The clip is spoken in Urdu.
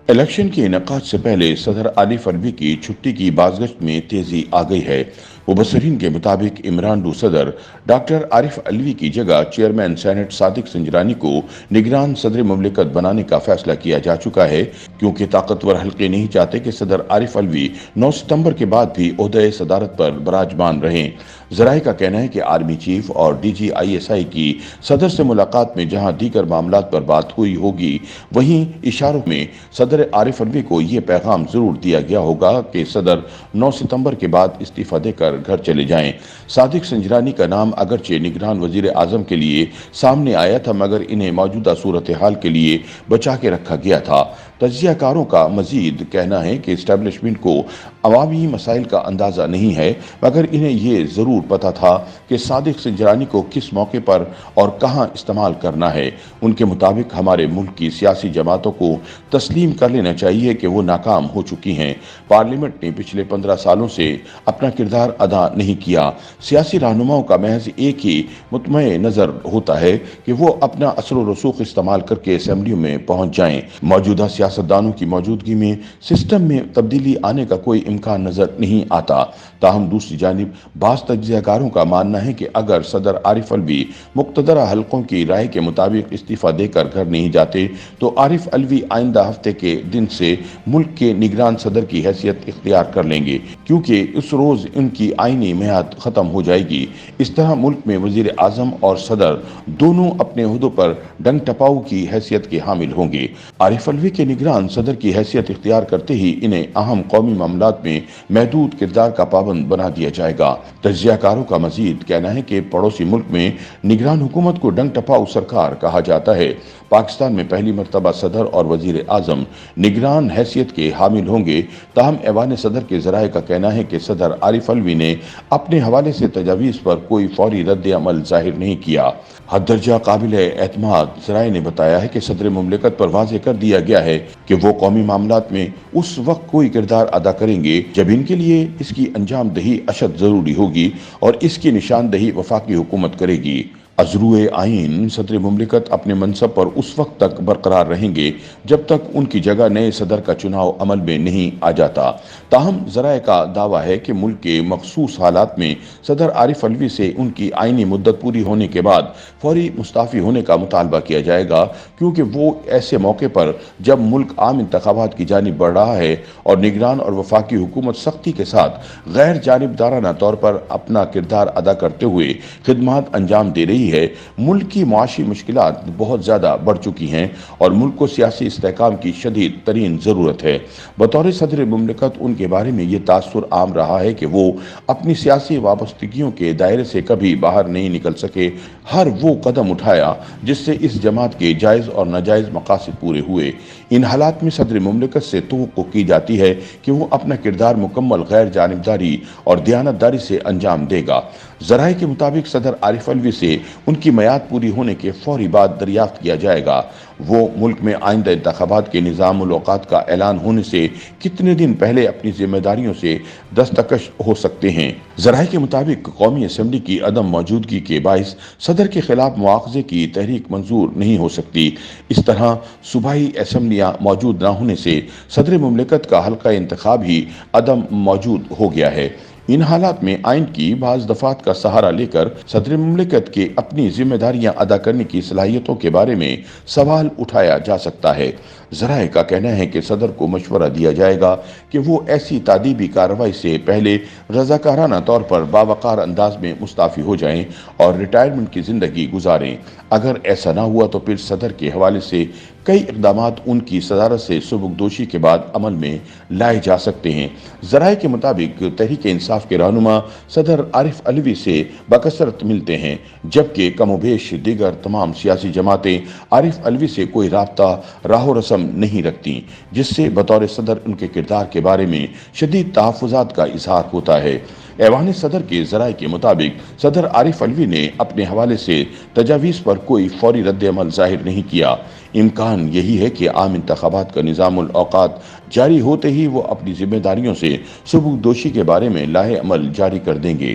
الیکشن کے انعقاد سے پہلے صدر عارف الوی کی چھٹی کی بازگشت میں تیزی آ گئی ہے۔ مبصرین کے مطابق عمران ڈو صدر ڈاکٹر عارف الوی کی جگہ چیئرمین سینٹ صادق سنجرانی کو نگران صدر مملکت بنانے کا فیصلہ کیا جا چکا ہے، کیونکہ طاقتور حلقے نہیں چاہتے کہ صدر عارف الوی 9 ستمبر کے بعد بھی عہدۂ صدارت پر براجمان رہیں۔ ذرائع کا کہنا ہے کہ آرمی چیف اور D G I S I کی صدر سے ملاقات میں جہاں دیگر معاملات پر بات ہوئی ہوگی، وہیں اشاروں میں صدر عارف الوی کو یہ پیغام ضرور دیا گیا ہوگا کہ صدر 9 ستمبر کے بعد استعفیٰ دے کر گھر چلے جائیں۔ صادق سنجرانی کا نام اگرچہ نگران وزیر اعظم کے لیے سامنے آیا تھا، مگر انہیں موجودہ صورتحال کے لیے بچا کے رکھا گیا تھا۔ تجزیہ کاروں کا مزید کہنا ہے کہ اسٹیبلشمنٹ کو عوامی مسائل کا اندازہ نہیں ہے، مگر انہیں یہ ضرور پتا تھا کہ صادق سنجرانی کو کس موقع پر اور کہاں استعمال کرنا ہے۔ ان کے مطابق ہمارے ملک کی سیاسی جماعتوں کو تسلیم کر لینا چاہیے کہ وہ ناکام ہو چکی ہیں۔ پارلیمنٹ نے پچھلے 15 سالوں سے اپنا کردار ادا نہیں کیا۔ سیاسی رہنماؤں کا محض ایک ہی مطمع نظر ہوتا ہے کہ وہ اپنا اثر و رسوخ استعمال کر کے اسمبلیوں میں پہنچ جائیں۔ موجودہ سیاستدانوں کی موجودگی میں سسٹم میں تبدیلی آنے کا کوئی امکان نظر نہیں آتا۔ تاہم دوسری جانب بعض تجزیہ کاروں کا ماننا ہے کہ اگر صدر عارف الوی مقتدرہ حلقوں کی رائے کے مطابق استعفیٰ دے کر گھر نہیں جاتے تو عارف الوی آئندہ ہفتے کے دن سے ملک کے نگران صدر کی حیثیت اختیار کر لیں گے، کیونکہ اس روز ان کی آئینی میعاد ختم ہو جائے گی۔ اس طرح ملک میں وزیر اعظم اور صدر دونوں اپنے عہدوں پر ڈنگ ٹپاؤ کی حیثیت کے حامل ہوں گے۔ عارف الوی کے نگران صدر کی حیثیت اختیار کرتے ہی انہیں اہم قومی معاملات میں محدود کردار کا پابند بنا دیا جائے گا۔ تجزیہ کاروں کا مزید کہنا ہے کہ پڑوسی ملک میں نگران حکومت کو ڈنگ ٹپاؤ سرکار کہا جاتا ہے۔ پاکستان میں پہلی مرتبہ صدر اور وزیر اعظم نگران حیثیت کے حامل ہوں گے۔ تاہم ایوان صدر کے ذرائع کا کہنا ہے کہ صدر عارف الوی نے اپنے حوالے سے تجاویز پر کوئی فوری رد عمل ظاہر نہیں کیا۔ حد درجہ قابل اعتماد ذرائع نے بتایا ہے کہ صدر مملکت پر واضح کر دیا گیا ہے کہ وہ قومی معاملات میں اس وقت کوئی کردار ادا کریں گے جب ان کے لیے اس کی انجام دہی اشد ضروری ہوگی اور اس کی نشاندہی وفاقی حکومت کرے گی۔ ازروِ آئین صدر مملکت اپنے منصب پر اس وقت تک برقرار رہیں گے جب تک ان کی جگہ نئے صدر کا چناؤ عمل میں نہیں آ جاتا۔ تاہم ذرائع کا دعویٰ ہے کہ ملک کے مخصوص حالات میں صدر عارف الوی سے ان کی آئینی مدت پوری ہونے کے بعد فوری مستعفی ہونے کا مطالبہ کیا جائے گا، کیونکہ وہ ایسے موقع پر جب ملک عام انتخابات کی جانب بڑھ رہا ہے اور نگران اور وفاقی حکومت سختی کے ساتھ غیر جانبدارانہ طور پر اپنا کردار ادا کرتے ہوئے خدمات انجام دے رہی ہے، ملک کی معاشی مشکلات بہت زیادہ بڑھ چکی ہیں اور ملک کو سیاسی استحکام کی شدید ترین ضرورت ہے۔ بطور صدر مملکت ان کے بارے میں یہ تاثر عام رہا ہے کہ وہ اپنی سیاسی وابستگیوں کے دائرے سے کبھی باہر نہیں نکل سکے۔ ہر وہ قدم اٹھایا جس سے اس جماعت کے جائز اور ناجائز مقاصد پورے ہوئے۔ ان حالات میں صدر مملکت سے توقع کی جاتی ہے کہ وہ اپنا کردار مکمل غیر جانبداری اور دیانتداری سے انجام دے گا۔ ذرائع کے مطابق صدر عارف الوی سے ان کی میعاد پوری ہونے کے فوری بعد دریافت کیا جائے گا وہ ملک میں آئندہ انتخابات کے نظام الاوقات کا اعلان ہونے سے کتنے دن پہلے اپنی ذمہ داریوں سے دستکش ہو سکتے ہیں۔ ذرائع کے مطابق قومی اسمبلی کی عدم موجودگی کے باعث صدر کے خلاف مواخذے کی تحریک منظور نہیں ہو سکتی۔ اس طرح صوبائی اسمبلیاں موجود نہ ہونے سے صدر مملکت کا حلقہ انتخاب ہی عدم موجود ہو گیا ہے۔ ان حالات میں آئین کی بعض دفعات کا سہارا لے کر صدر مملکت کے اپنی ذمہ داریاں ادا کرنے کی صلاحیتوں کے بارے میں سوال اٹھایا جا سکتا ہے۔ ذرائع کا کہنا ہے کہ صدر کو مشورہ دیا جائے گا کہ وہ ایسی تادیبی کارروائی سے پہلے رضاکارانہ طور پر باوقار انداز میں مستعفی ہو جائیں اور ریٹائرمنٹ کی زندگی گزاریں۔ اگر ایسا نہ ہوا تو پھر صدر کے حوالے سے کئی اقدامات ان کی صدارت سے سبکدوشی کے بعد عمل میں لائے جا سکتے ہیں۔ ذرائع کے مطابق تحریک انصاف کے رہنما صدر عارف الوی سے بکثرت ملتے ہیں، جبکہ کم و بیش دیگر تمام سیاسی جماعتیں عارف الوی سے کوئی رابطہ راہ و رسم نہیں رکھتی، جس سے بطور صدر ان کے کردار کے بارے میں شدید تحفظات کا اظہار ہوتا ہے۔ ایوان صدر کے ذرائع کے مطابق صدر عارف الوی نے اپنے حوالے سے تجاویز پر کوئی فوری رد عمل ظاہر نہیں کیا۔ امکان یہی ہے کہ عام انتخابات کا نظام الاوقات جاری ہوتے ہی وہ اپنی ذمہ داریوں سے سبکدوشی کے بارے میں لاہے عمل جاری کر دیں گے۔